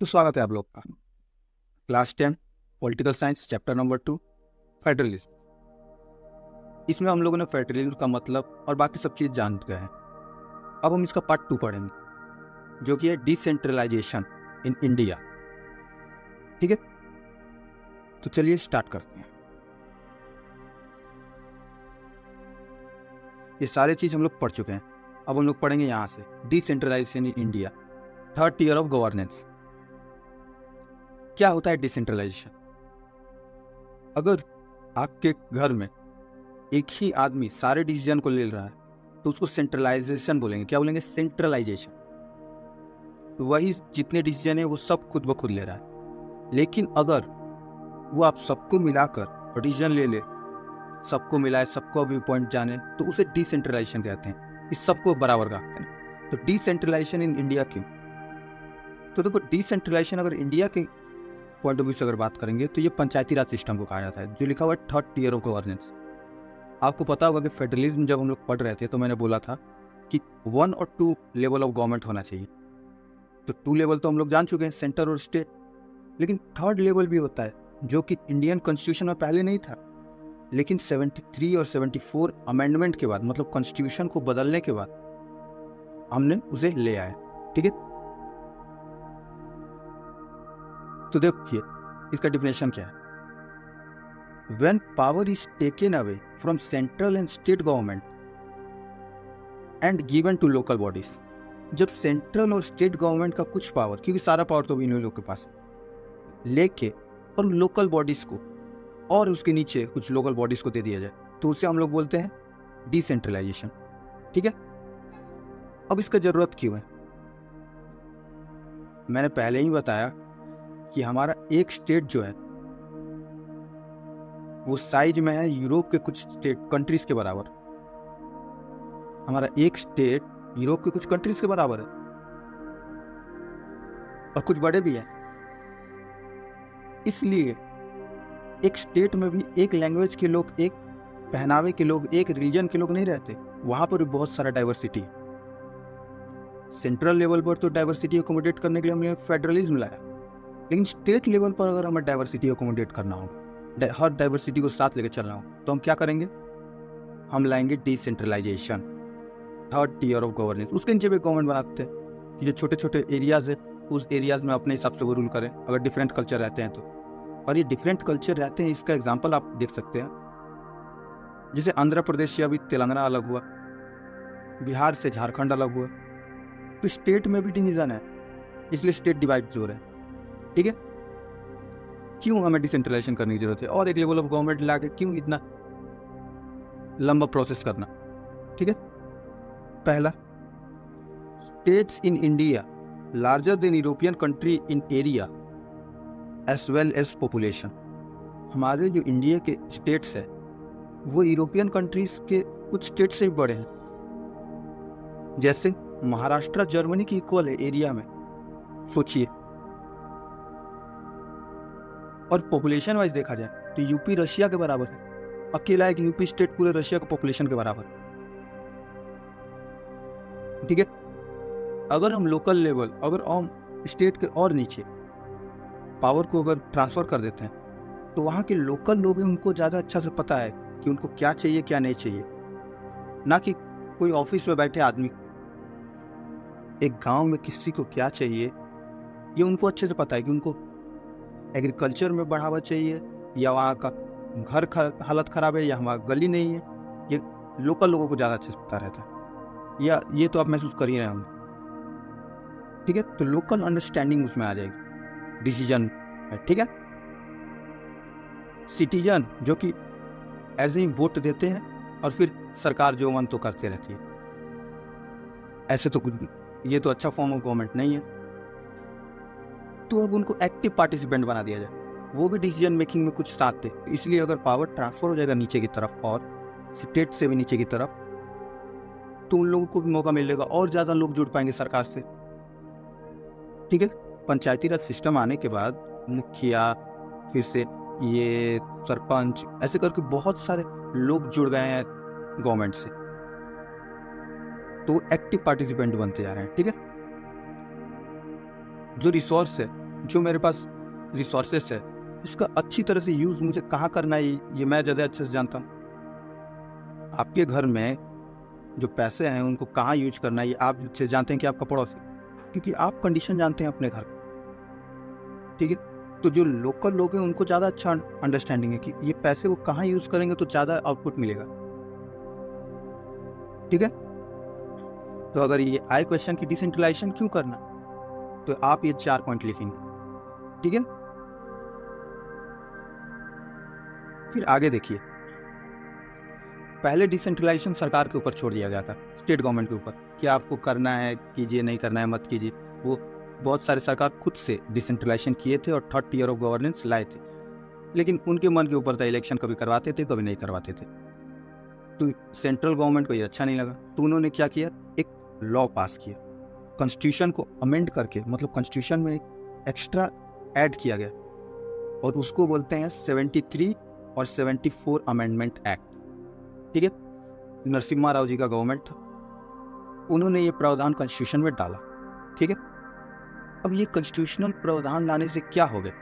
तो स्वागत है आप लोग का class 10 political science chapter number 2 federalism. इसमें हम लोगों ने फेडरलिज्म का मतलब और बाकी सब चीज़ जान गए हैं। अब हम इसका पार्ट 2 पढ़ेंगे जो कि है डिसेंट्रलाइजेशन इन इंडिया। ठीक है, तो चलिए स्टार्ट करते हैं। ये सारे चीज़ हम लोग पढ़ चुके हैं। अब हम लोग पढ़ेंगे यहाँ से decentralisation in India, third tier of governance. क्या होता है डिसेंट्रलाइजेशन? अगर आपके घर में एक ही आदमी सारे डिसीजन को ले रहा है तो उसको सेंट्रलाइजेशन बोलेंगे। क्या बोलेंगे? सेंट्रलाइजेशन। तो वही जितने डिसीजन है वो सब खुद ब खुद ले रहा है। लेकिन अगर वो आप सबको मिलाकर डिसीजन ले ले, सबको मिलाए, सबको अभी पॉइंट जाने, तो उसे डिसेंट्रलाइजेशन कहते हैं। इस सबको बराबर रखते हैं। तो डिसेंट्रलाइजेशन इन इंडिया क्यों? तो देखो, डिसेंट्रलाइजेशन अगर इंडिया के पॉइंट ऑफ व्यू से अगर बात करेंगे तो ये पंचायती राज सिस्टम को कहा जाता है, जो लिखा हुआ है थर्ड टियर ऑफ गवर्नेंस। आपको पता होगा कि फेडरलिज्म जब हम लोग पढ़ रहे थे तो मैंने बोला था कि 1 और 2 लेवल ऑफ गवर्नमेंट होना चाहिए। तो 2 लेवल तो हम लोग जान चुके हैं, सेंटर और स्टेट। लेकिन थर्ड लेवल भी होता है जो कि इंडियन कॉन्स्टिट्यूशन में पहले नहीं था, लेकिन 73 और 74 अमेंडमेंट के बाद, मतलब कॉन्स्टिट्यूशन को बदलने के बाद हमने उसे ले आए। ठीक है, तो देखिए इसका डिफिनेशन क्या है। When power is taken away from central and state government and given to local bodies, जब सेंट्रल और स्टेट गवर्नमेंट का कुछ पावर, क्योंकि सारा पावर तो इन लोगों के पास है, लेके और लोकल बॉडीज को और उसके नीचे कुछ लोकल बॉडीज को दे दिया जाए, तो उसे हम लोग बोलते हैं डिसेंट्रलाइजेशन। ठीक है, अब इसका जरूरत क्यों है? मैंने पहले ही बताया कि हमारा एक स्टेट जो है वो साइज में है यूरोप के कुछ स्टेट कंट्रीज के बराबर। हमारा एक स्टेट यूरोप के कुछ कंट्रीज के बराबर है और कुछ बड़े भी हैं। इसलिए एक स्टेट में भी एक लैंग्वेज के लोग, एक पहनावे के लोग, एक रीजन के लोग नहीं रहते। वहां पर भी बहुत सारा डाइवर्सिटी है। सेंट्रल लेवल पर तो डाइवर्सिटी अकोमोडेट करने के लिए हमने फेडरलिज्म लाया, लेकिन स्टेट लेवल पर अगर हमें डाइवर्सिटी अकोमोडेट करना हो, हर डाइवर्सिटी को साथ लेकर चलना हो, तो हम क्या करेंगे? हम लाएंगे decentralisation, third tier of governance. उसके नीचे भी गवर्नमेंट बनाते हैं कि जो छोटे छोटे एरियाज है उस एरियाज में अपने हिसाब से वो रूल करें, अगर डिफरेंट कल्चर रहते हैं तो। और ये डिफरेंट कल्चर रहते हैं, इसका एग्जांपल आप देख सकते हैं। जैसे आंध्र प्रदेश से अभी तेलंगाना अलग हुआ, बिहार से झारखंड अलग हुआ, तो स्टेट में भी डिवीजन है, इसलिए स्टेट डिवाइड हो रहे हैं। ठीक है, क्यों हमें डिसेंट्रलाइजेशन करने की जरूरत है और एक लेवल ऑफ गवर्नमेंट ला के क्यों इतना लंबा प्रोसेस करना? ठीक है, पहला, states in India larger than European country in area as well as population. हमारे जो इंडिया के स्टेट्स है वो यूरोपियन कंट्रीज के कुछ स्टेट से भी बड़े हैं। जैसे महाराष्ट्र जर्मनी की इक्वल है एरिया में, सोचिए। और पॉपुलेशन वाइज देखा जाए तो यूपी रशिया के बराबर है। अकेला एक यूपी स्टेट पूरे रशिया के पॉपुलेशन के बराबर। ठीक है, अगर हम लोकल लेवल, अगर हम स्टेट के और नीचे पावर को अगर ट्रांसफर कर देते हैं तो वहाँ के लोकल लोग हैं, उनको ज़्यादा अच्छा से पता है कि उनको क्या चाहिए क्या नहीं चाहिए, ना कि कोई ऑफिस में बैठे आदमी। एक गांव में किसी को क्या चाहिए ये उनको अच्छे से पता है कि उनको एग्रीकल्चर में बढ़ावा चाहिए या वहाँ का घर हालत ख़राब है या हमारा गली नहीं है। ये लोकल लोगों को ज़्यादा अच्छे से पता रहता है, या ये तो आप महसूस कर ही रहे होंगे। ठीक है, तो लोकल अंडरस्टैंडिंग उसमें आ जाएगी डिसीजन में। ठीक है, सिटीजन जो कि ऐसे ही वोट देते हैं और फिर सरकार जो मन तो करते रहती है, ऐसे तो कुछ, ये तो अच्छा फॉर्म ऑफ गवर्नमेंट नहीं है। तो अब उनको एक्टिव पार्टिसिपेंट बना दिया जाए, वो भी डिसीजन मेकिंग में कुछ साथ दे। इसलिए अगर पावर ट्रांसफर हो जाएगा नीचे की तरफ और स्टेट से भी नीचे की तरफ, तो उन लोगों को भी मौका मिलेगा और ज़्यादा लोग जुड़ पाएंगे सरकार से। ठीक है, पंचायती राज सिस्टम आने के बाद मुखिया, फिर से ये सरपंच, ऐसे करके बहुत सारे लोग जुड़ गए हैं गवर्नमेंट से, तो एक्टिव पार्टिसिपेंट बनते जा रहे हैं। ठीक है, जो रिसोर्स है जो मेरे पास रिसोर्सेस है उसका अच्छी तरह से यूज़ मुझे कहाँ करना है ये मैं ज़्यादा अच्छे से जानता हूँ। आपके घर में जो पैसे हैं उनको कहाँ यूज करना है ये आप अच्छे से जानते हैं कि आपका पड़ोसी, क्योंकि आप कंडीशन जानते हैं अपने घर का, ठीक है। तो जो लोकल लोग हैं उनको ज़्यादा अच्छा अंडरस्टैंडिंग है कि ये पैसे वो कहाँ यूज़ करेंगे तो ज़्यादा आउटपुट मिलेगा, ठीक है। तो अगर ये आए क्वेश्चन की डिसेंट्रलाइजेशन क्यों करना, तो आप ये 4 पॉइंट लिखेंगे, ठीक है। फिर आगे देखिए, पहले डिसेंट्रलाइजेशन सरकार के ऊपर छोड़ दिया गया था, स्टेट गवर्नमेंट के ऊपर, कि आपको करना है कीजिए, नहीं करना है मत कीजिए। वो बहुत सारे सरकार खुद से डिसेंट्रलाइजेशन किए थे और 3rd ईयर ऑफ गवर्नेंस लाए थे, लेकिन उनके मन के ऊपर था, इलेक्शन कभी करवाते थे कभी नहीं करवाते थे। तो सेंट्रल गवर्नमेंट को ये अच्छा नहीं लगा, तो उन्होंने क्या किया, एक लॉ पास किया, कॉन्स्टिट्यूशन को अमेंड करके, मतलब कॉन्स्टिट्यूशन में एक एक्स्ट्रा ऐड किया गया और उसको बोलते हैं 73 और 74 अमेंडमेंट एक्ट, ठीक है। नरसिम्हा राव जी का गवर्नमेंट था, उन्होंने ये प्रावधान कॉन्स्टिट्यूशन में डाला, ठीक है। अब ये कॉन्स्टिट्यूशनल प्रावधान लाने से क्या हो गया,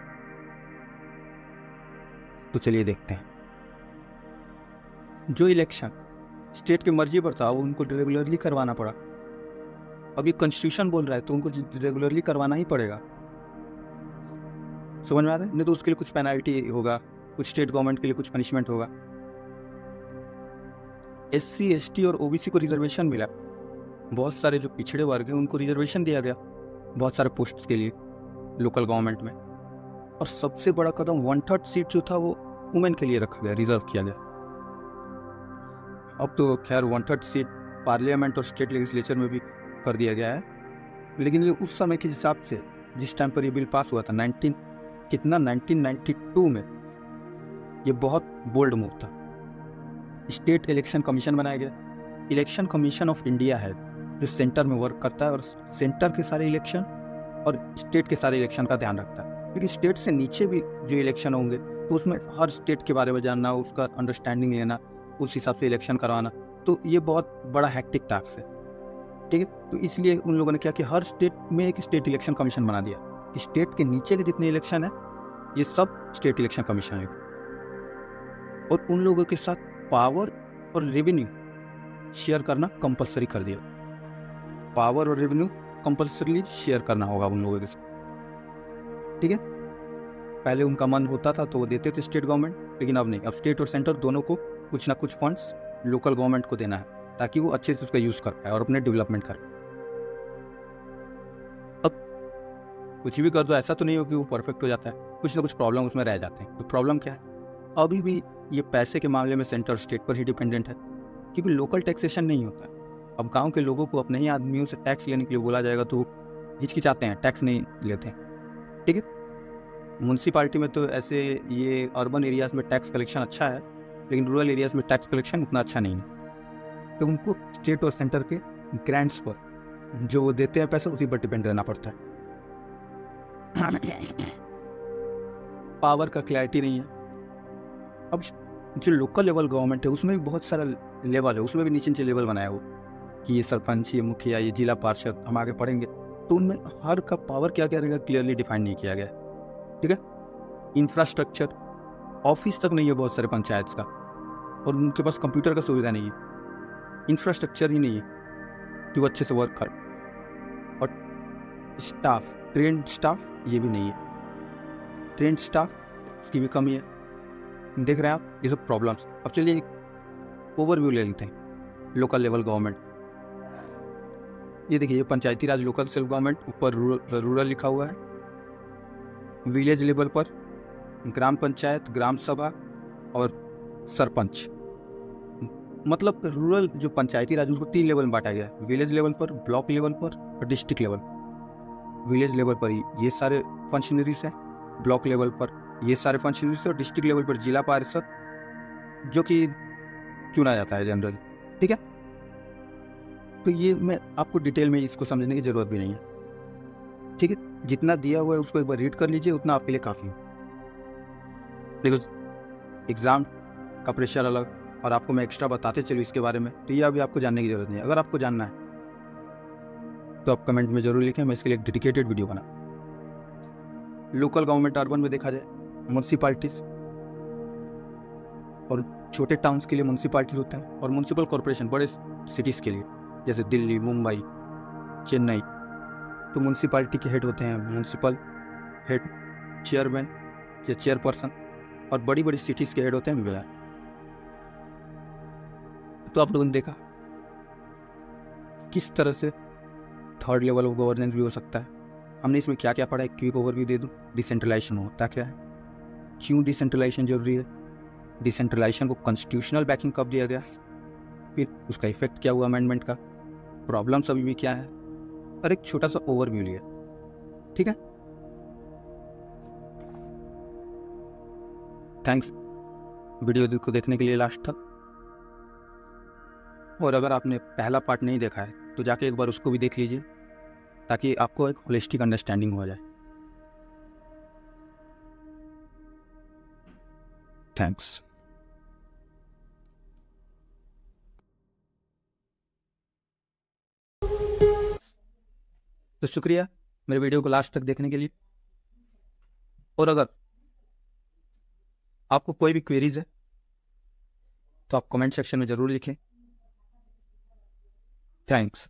तो चलिए देखते हैं। जो इलेक्शन स्टेट की मर्जी पर था वो उनको रेगुलरली करवाना पड़ा। अब ये कॉन्स्टिट्यूशन बोल रहा है तो उनको रेगुलरली करवाना ही पड़ेगा, समझ में आ रहा है। नहीं तो उसके लिए कुछ पेनल्टी होगा, कुछ स्टेट गवर्नमेंट के लिए कुछ पनिशमेंट होगा। SC ST और OBC को रिजर्वेशन मिला, बहुत सारे जो पिछड़े वर्ग हैं उनको रिजर्वेशन दिया गया बहुत सारे पोस्ट्स के लिए लोकल गवर्नमेंट में। और सबसे बड़ा कदम 1/3 सीट जो था वो वुमेन के लिए रखा गया, रिजर्व किया गया। अब तो खैर 1/3 सीट पार्लियामेंट और स्टेट लेजिस्लेचर में भी कर दिया गया है, लेकिन ये उस समय के हिसाब से जिस टाइम पर ये बिल पास हुआ था 1992 में, ये बहुत बोल्ड मूव था। स्टेट इलेक्शन कमीशन बनाया गया। इलेक्शन कमीशन ऑफ इंडिया है जो सेंटर में वर्क करता है और सेंटर के सारे इलेक्शन और स्टेट के सारे इलेक्शन का ध्यान रखता है, क्योंकि स्टेट से नीचे भी जो इलेक्शन होंगे तो उसमें हर स्टेट के बारे में जानना, उसका अंडरस्टैंडिंग लेना, उस हिसाब से इलेक्शन करवाना, तो ये बहुत बड़ा हैक्टिक टास्क है, ठीक है। तो इसलिए उन लोगों ने क्या कि हर स्टेट में एक स्टेट इलेक्शन कमीशन बना दिया कि स्टेट के नीचे के जितने इलेक्शन है ये सब स्टेट इलेक्शन कमीशन है, और उन लोगों के साथ पावर और रेवेन्यू शेयर करना कंपलसरी कर दिया। पावर और रेवेन्यू कंपलसरी शेयर करना होगा उन लोगों के साथ, ठीक है। पहले उनका मन होता था तो वो देते थे स्टेट गवर्नमेंट, लेकिन अब नहीं। अब स्टेट और सेंटर दोनों को कुछ ना कुछ फंड्स लोकल गवर्नमेंट को देना है ताकि वो अच्छे से उसका यूज कर पाए और अपने डेवलपमेंट कर पाए। अब कुछ भी कर दो ऐसा तो नहीं हो कि वो परफेक्ट हो जाता है, कुछ ना कुछ प्रॉब्लम उसमें रह जाते हैं। तो प्रॉब्लम क्या है, अभी भी ये पैसे के मामले में सेंटर स्टेट पर ही डिपेंडेंट है, क्योंकि लोकल टैक्सेशन नहीं होता। अब गांव के लोगों को अपने ही आदमियों से टैक्स लेने के लिए बोला जाएगा तो हिचकिचाते हैं, टैक्स नहीं लेते हैं, ठीक है। म्यूनसिपालिटी में तो ऐसे ये अर्बन एरियाज में टैक्स कलेक्शन अच्छा है, लेकिन रूरल एरियाज में टैक्स कलेक्शन उतना अच्छा नहीं है, तो उनको स्टेट और सेंटर के ग्रांट्स पर जो वो देते हैं पैसा उसी पर डिपेंड रहना पड़ता है। पावर का क्लैरिटी नहीं है। अब जो लोकल लेवल गवर्नमेंट है उसमें भी बहुत सारा लेवल है, उसमें भी नीचे नीचे लेवल बनाया हो कि ये सरपंच, ये मुखिया, ये जिला पार्षद, हम आगे पढ़ेंगे, तो उनमें हर का पावर क्या क्या रहेगा क्लियरली डिफाइन नहीं किया गया, ठीक है। इंफ्रास्ट्रक्चर, ऑफिस तक नहीं है बहुत सारे पंचायत का, और उनके पास कंप्यूटर का सुविधा नहीं है, इंफ्रास्ट्रक्चर ही नहीं है कि वो अच्छे से वर्क कर, और स्टाफ, ट्रेंड स्टाफ ये भी नहीं है, ट्रेंड स्टाफ उसकी भी कमी है। देख रहे हैं आप ये सब प्रॉब्लम्स। अब चलिए एक ओवरव्यू ले लेते हैं लोकल लेवल गवर्नमेंट। ये देखिए, ये पंचायती राज लोकल सेल्फ गवर्नमेंट, ऊपर रूरल लिखा हुआ है। विलेज लेवल पर ग्राम पंचायत, ग्राम सभा और सरपंच, मतलब रूरल जो पंचायती राज उसको 3 लेवल में बांटा गया है, विलेज लेवल पर, ब्लॉक लेवल पर और डिस्ट्रिक्ट लेवल। विलेज लेवल पर ये सारे फंक्शनरीज हैं, ब्लॉक लेवल पर ये सारे फंक्शनरीज और डिस्ट्रिक्ट लेवल पर जिला पार्षद जो कि चुना जाता है जनरल, ठीक है। तो ये मैं आपको डिटेल में इसको समझने की जरूरत भी नहीं है, ठीक है। जितना दिया हुआ है उसको एक बार रीड कर लीजिए, उतना आपके लिए काफ़ी है। देखो एग्ज़ाम का प्रेशर अलग, और आपको मैं एक्स्ट्रा बताते चलूँ इसके बारे में, तो ये अभी आपको जानने की जरूरत नहीं है। अगर आपको जानना है तो आप कमेंट में ज़रूर लिखें, मैं इसके लिए एक डेडिकेटेड वीडियो बना। लोकल गवर्नमेंट अर्बन में देखा जाए म्यूनसिपालिटीज, और छोटे टाउन्स के लिए म्यूनसिपालिटी होते हैं, और म्यूनसिपल कॉरपोरेशन बड़े सिटीज़ के लिए जैसे दिल्ली, मुंबई, चेन्नई, तो म्यूनसिपालिटी के हेड होते हैं म्यूनसिपल हेड, चेयरमैन या चेयरपर्सन, और बड़ी बड़ी सिटीज़ के हेड होते हैं मेयर। तो आप लोगों ने देखा किस तरह से थर्ड लेवल ऑफ गवर्नेंस भी हो सकता है। हमने इसमें क्या क्या पढ़ा, एक क्विक ओवरव्यू दे दूँ। डिसेंट्रलाइजेशन होता क्या है, क्यों डिसेंट्रलाइजेशन जरूरी है, डिसेंट्रलाइजेशन को कॉन्स्टिट्यूशनल बैकिंग कब दिया गया, फिर उसका इफेक्ट क्या हुआ अमेंडमेंट का, प्रॉब्लम्स अभी भी क्या है, और एक छोटा सा ओवरव्यू लिया। ठीक है, थैंक्स वीडियो को देखने के लिए लास्ट तक। और अगर आपने पहला पार्ट नहीं देखा है तो जाके एक बार उसको भी देख लीजिए, ताकि आपको एक होलिस्टिक अंडरस्टैंडिंग हो जाए। थैंक्स। तो शुक्रिया मेरे वीडियो को लास्ट तक देखने के लिए। और अगर आपको कोई भी क्वेरीज है तो आप कमेंट सेक्शन में ज़रूर लिखें। थैंक्स।